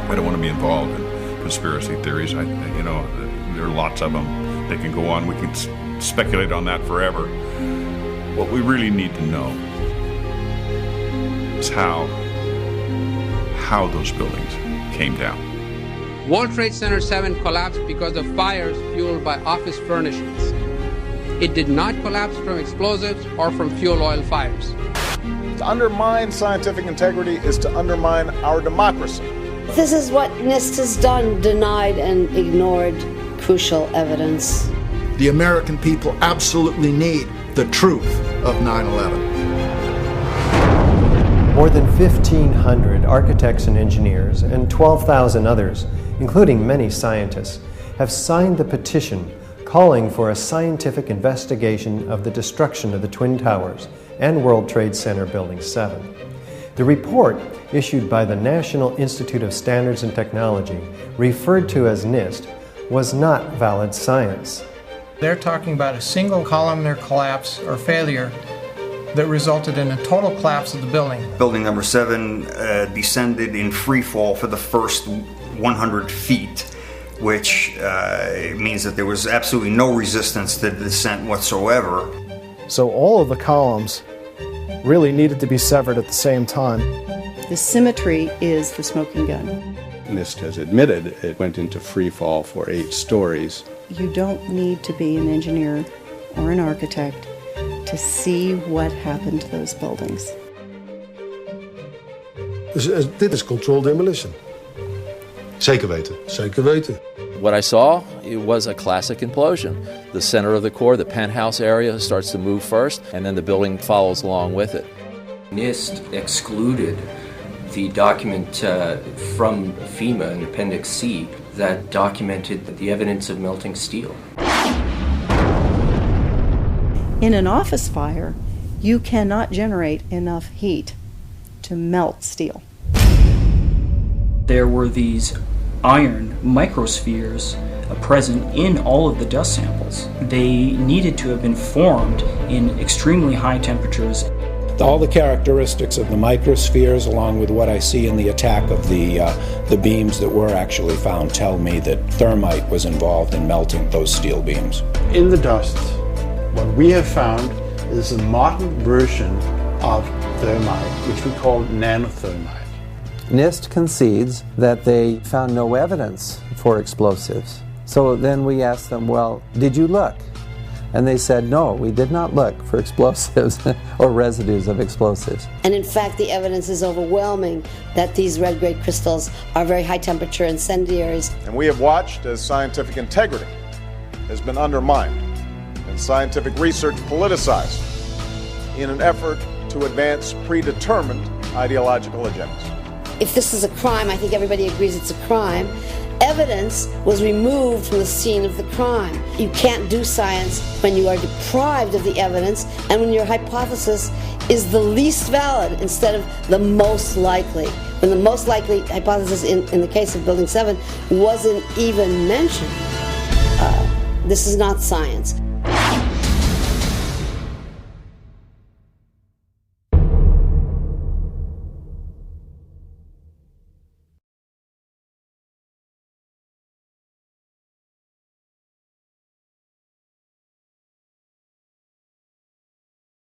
I don't want to be involved in conspiracy theories. There are lots of them. They can go on. We can speculate on that forever. What we really need to know is how those buildings came down. World Trade Center 7 collapsed because of fires fueled by office furnishings. It did not collapse from explosives or from fuel oil fires. To undermine scientific integrity is to undermine our democracy. This is what NIST has done, denied and ignored crucial evidence. The American people absolutely need the truth of 9/11. More than 1,500 architects and engineers and 12,000 others, including many scientists, have signed the petition calling for a scientific investigation of the destruction of the Twin Towers and World Trade Center Building 7. The report, issued by the National Institute of Standards and Technology, referred to as NIST, was not valid science. They're talking about a single columnar collapse or failure that resulted in a total collapse of the building. Building number 7 descended in free fall for the first 100 feet, which means that there was absolutely no resistance to the descent whatsoever. So all of the columns really needed to be severed at the same time. The symmetry is the smoking gun. NIST has admitted it went into free fall for 8 stories. You don't need to be an engineer or an architect to see what happened to those buildings. Dit is controlled demolition. Zeker weten. Zeker weten. What I saw, it was a classic implosion. The center of the core, the penthouse area, starts to move first, and then the building follows along with it. NIST excluded the document from FEMA in Appendix C that documented the evidence of melting steel. In an office fire, you cannot generate enough heat to melt steel. There were these iron microspheres present in all of the dust samples. They needed to have been formed in extremely high temperatures. All the characteristics of the microspheres, along with what I see in the attack of the beams that were actually found, tell me that thermite was involved in melting those steel beams. In the dust, what we have found is a modern version of thermite, which we call nanothermite. NIST concedes that they found no evidence for explosives. So then we asked them, well, did you look? And they said, no, we did not look for explosives or residues of explosives. And in fact, the evidence is overwhelming that these red-grade crystals are very high-temperature incendiaries. And we have watched as scientific integrity has been undermined and scientific research politicized in an effort to advance predetermined ideological agendas. If this is a crime, I think everybody agrees it's a crime. Evidence was removed from the scene of the crime. You can't do science when you are deprived of the evidence and when your hypothesis is the least valid instead of the most likely. When the most likely hypothesis in the case of Building 7 wasn't even mentioned. This is not science.